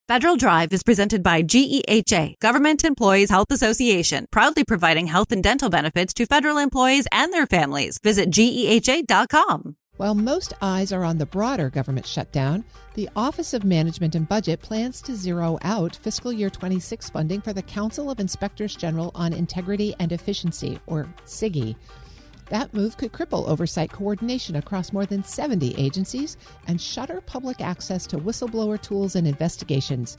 Federal Drive is presented by GEHA, Government Employees Health Association, proudly providing health and dental benefits to federal employees and their families. Visit GEHA.com. While most eyes are on the broader government shutdown, the Office of Management and Budget plans to zero out fiscal year 26 funding for the Council of Inspectors General on Integrity and Efficiency, or CIGIE. That move could cripple oversight coordination across more than 70 agencies and shutter public access to whistleblower tools and investigations.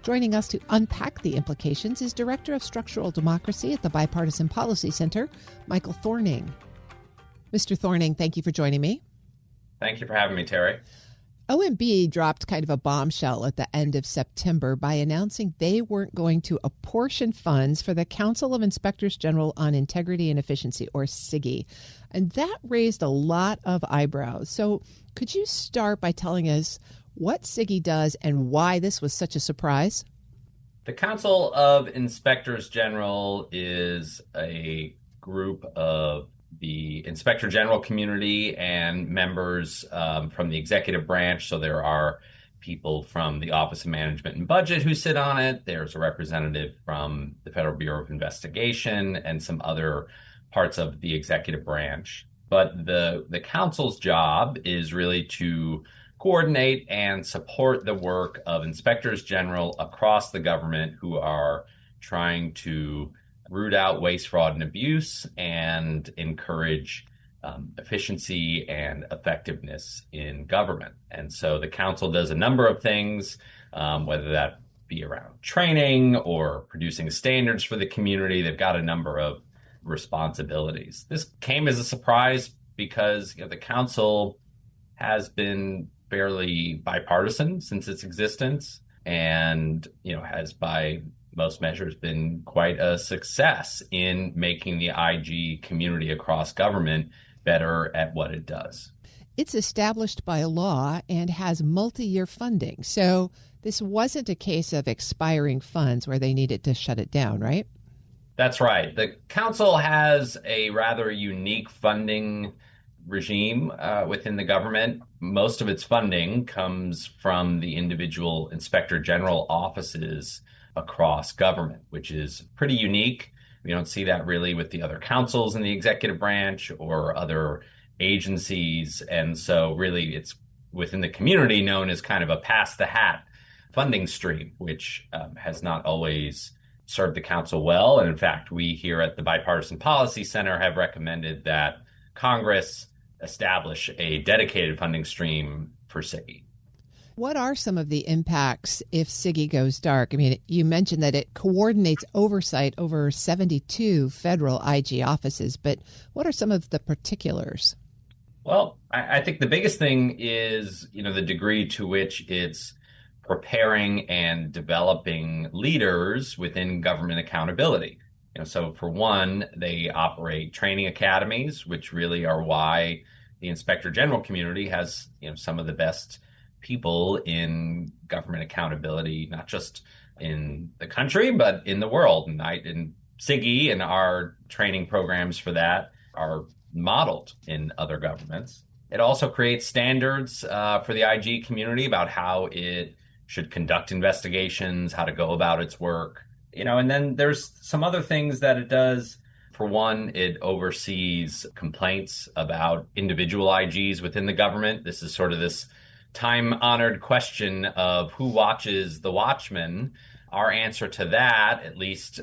Joining us to unpack the implications is Director of Structural Democracy at the Bipartisan Policy Center, Michael Thorning. Mr. Thorning, thank you for joining me. Thank you for having me, Terry. OMB dropped kind of a bombshell at the end of September by announcing they weren't going to apportion funds for the Council of Inspectors General on Integrity and Efficiency, or CIGIE. And that raised a lot of eyebrows. So could you start by telling us what CIGIE does and why this was such a surprise? The Council of Inspectors General is a group of the Inspector General community and members from the executive branch. So there are people from the Office of Management and Budget who sit on it. There's a representative from the Federal Bureau of Investigation and some other parts of the executive branch. But the council's job is really to coordinate and support the work of inspectors general across the government who are trying to root out waste, fraud, and abuse and encourage efficiency and effectiveness in government. And so the council does a number of things, whether that be around training or producing standards for the community. They've got a number of responsibilities. This came as a surprise because the council has been fairly bipartisan since its existence and has by most measures been quite a success in making the IG community across government better at what it does. It's established by law and has multi-year funding. So this wasn't a case of expiring funds where they needed to shut it down, right? That's right. The council has a rather unique funding regime within the government. Most of its funding comes from the individual inspector general offices across government, which is pretty unique. We don't see that really with the other councils in the executive branch or other agencies. And so really it's within the community known as kind of a pass the hat funding stream, which has not always served the council well. And in fact, we here at the Bipartisan Policy Center have recommended that Congress establish a dedicated funding stream for CIGIE. What are some of the impacts if CIGIE goes dark? I mean, you mentioned that it coordinates oversight over 72 federal IG offices, but what are some of the particulars? Well, I think the biggest thing is, the degree to which it's preparing and developing leaders within government accountability. So for one, they operate training academies, which really are why the Inspector General community has, some of the best people in government accountability, not just in the country, but in the world. And in CIGIE and our training programs for that are modeled in other governments. It also creates standards for the IG community about how it should conduct investigations, how to go about its work. And then there's some other things that it does. For one, it oversees complaints about individual IGs within the government. This is sort of this time-honored question of who watches the watchman. Our answer to that, at least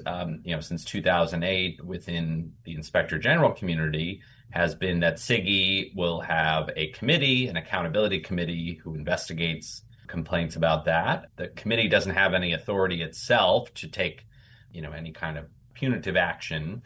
since 2008 within the Inspector General community, has been that CIGIE will have a committee, an accountability committee, who investigates complaints about that. The committee doesn't have any authority itself to take, any kind of punitive action,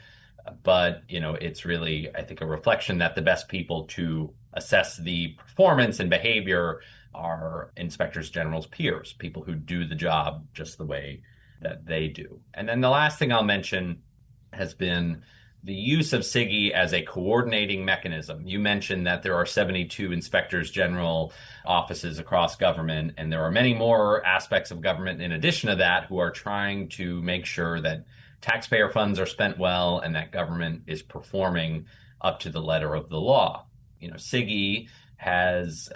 but, it's really, I think, a reflection that the best people to assess the performance and behavior are inspectors general's peers, people who do the job just the way that they do. And then the last thing I'll mention has been the use of CIGIE as a coordinating mechanism. You mentioned that there are 72 inspectors general offices across government, and there are many more aspects of government in addition to that who are trying to make sure that taxpayer funds are spent well and that government is performing up to the letter of the law. CIGIE has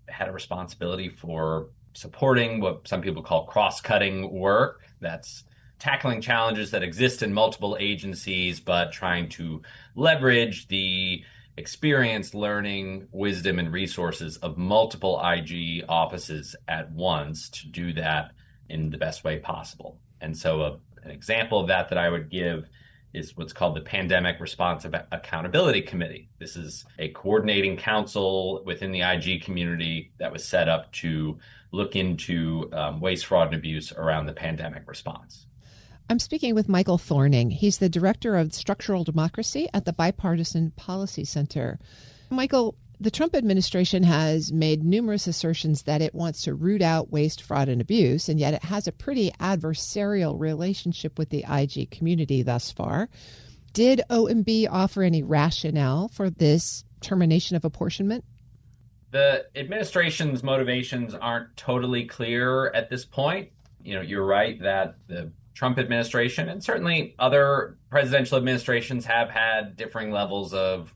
had a responsibility for supporting what some people call cross-cutting work. That's tackling challenges that exist in multiple agencies, but trying to leverage the experience, learning, wisdom, and resources of multiple IG offices at once to do that in the best way possible. And so an example of that I would give is what's called the Pandemic Response Accountability Committee. This is a coordinating council within the IG community that was set up to look into waste, fraud, and abuse around the pandemic response. I'm speaking with Michael Thorning. He's the Director of Structural Democracy at the Bipartisan Policy Center. Michael, the Trump administration has made numerous assertions that it wants to root out waste, fraud, and abuse, and yet it has a pretty adversarial relationship with the IG community thus far. Did OMB offer any rationale for this termination of apportionment? The administration's motivations aren't totally clear at this point. You're right that the Trump administration and certainly other presidential administrations have had differing levels of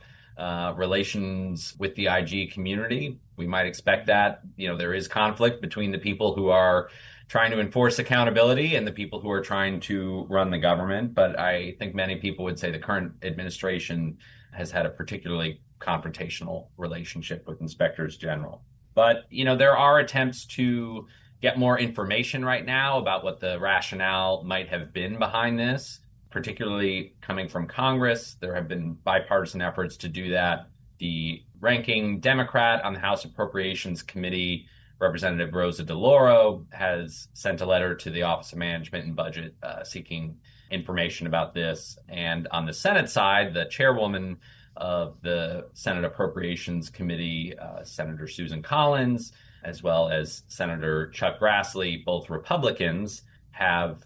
relations with the IG community. We might expect that. There is conflict between the people who are trying to enforce accountability and the people who are trying to run the government. But I think many people would say the current administration has had a particularly confrontational relationship with inspectors general. But, there are attempts to get more information right now about what the rationale might have been behind this, particularly coming from Congress. There have been bipartisan efforts to do that. The ranking Democrat on the House Appropriations Committee, Representative Rosa DeLauro, has sent a letter to the Office of Management and Budget seeking information about this. And on the Senate side, the chairwoman of the Senate Appropriations Committee, Senator Susan Collins, as well as Senator Chuck Grassley, both Republicans, have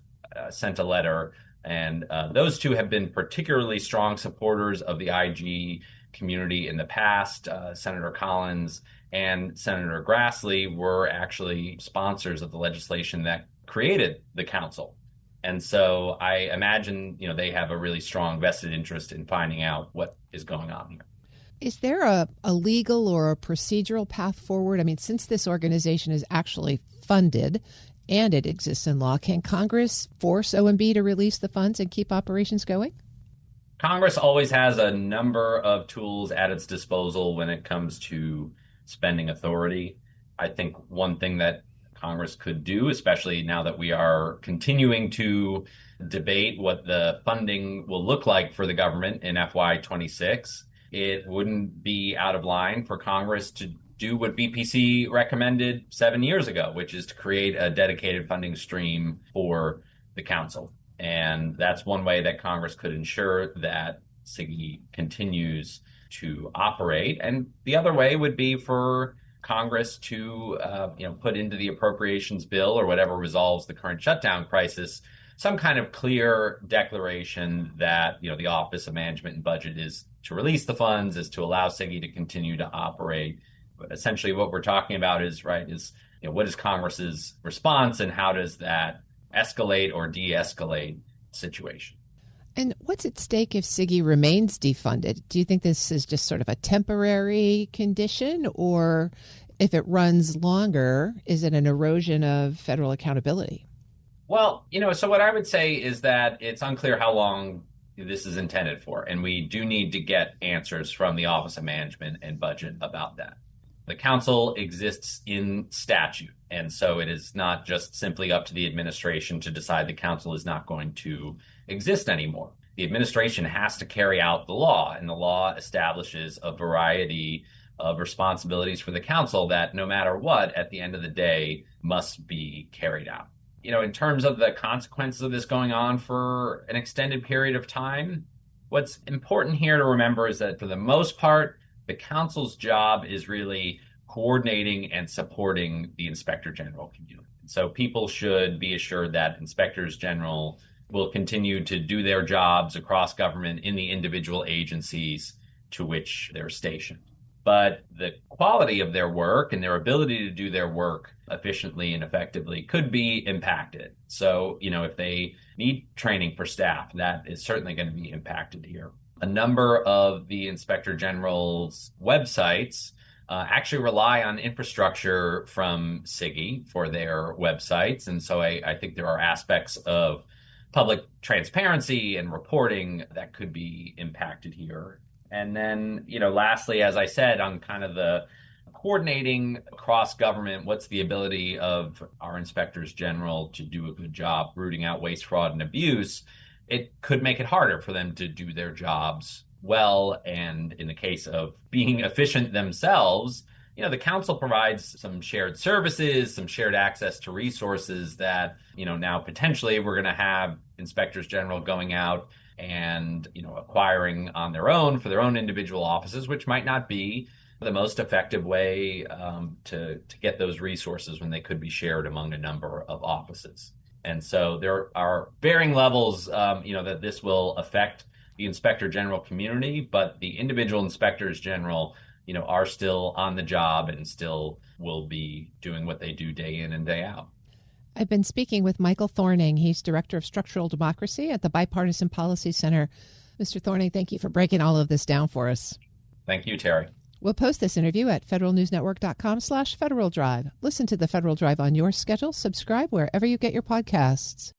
sent a letter. And those two have been particularly strong supporters of the IG community in the past. Senator Collins and Senator Grassley were actually sponsors of the legislation that created the council. And so I imagine, they have a really strong vested interest in finding out what is going on here. Is there a legal or a procedural path forward? I mean, since this organization is actually funded and it exists in law, can Congress force OMB to release the funds and keep operations going? Congress always has a number of tools at its disposal when it comes to spending authority. I think one thing that Congress could do, especially now that we are continuing to debate what the funding will look like for the government in FY26, it wouldn't be out of line for Congress to do what BPC recommended 7 years ago, which is to create a dedicated funding stream for the council. And that's one way that Congress could ensure that CIGIE continues to operate. And the other way would be for Congress to put into the appropriations bill or whatever resolves the current shutdown crisis some kind of clear declaration that the Office of Management and Budget is to release the funds, is to allow CIGIE to continue to operate. But essentially, what we're talking about is what is Congress's response and how does that escalate or de-escalate the situation? And what's at stake if CIGIE remains defunded? Do you think this is just sort of a temporary condition, or if it runs longer, is it an erosion of federal accountability? Well, so what I would say is that it's unclear how long this is intended for, and we do need to get answers from the Office of Management and Budget about that. The council exists in statute, and so it is not just simply up to the administration to decide the council is not going to exist anymore. The administration has to carry out the law, and the law establishes a variety of responsibilities for the council that, no matter what, at the end of the day, must be carried out. In terms of the consequences of this going on for an extended period of time, what's important here to remember is that for the most part, the council's job is really coordinating and supporting the inspector general community. So people should be assured that inspectors general will continue to do their jobs across government in the individual agencies to which they're stationed. But the quality of their work and their ability to do their work efficiently and effectively could be impacted. So, if they need training for staff, that is certainly going to be impacted here. A number of the Inspector General's websites actually rely on infrastructure from CIGIE for their websites. And so I think there are aspects of public transparency and reporting that could be impacted here. And then, lastly, as I said, on kind of the coordinating across government, what's the ability of our inspectors general to do a good job rooting out waste, fraud, and abuse? It could make it harder for them to do their jobs well. And in the case of being efficient themselves, the council provides some shared services, some shared access to resources that, now potentially we're going to have inspectors general going out and, acquiring on their own for their own individual offices, which might not be the most effective way to get those resources when they could be shared among a number of offices. And so there are varying levels, that this will affect the inspector general community, but the individual inspectors general, are still on the job and still will be doing what they do day in and day out. I've been speaking with Michael Thorning. He's Director of Structural Democracy at the Bipartisan Policy Center. Mr. Thorning, thank you for breaking all of this down for us. Thank you, Terry. We'll post this interview at federalnewsnetwork.com/Federal Drive. Listen to the Federal Drive on your schedule. Subscribe wherever you get your podcasts.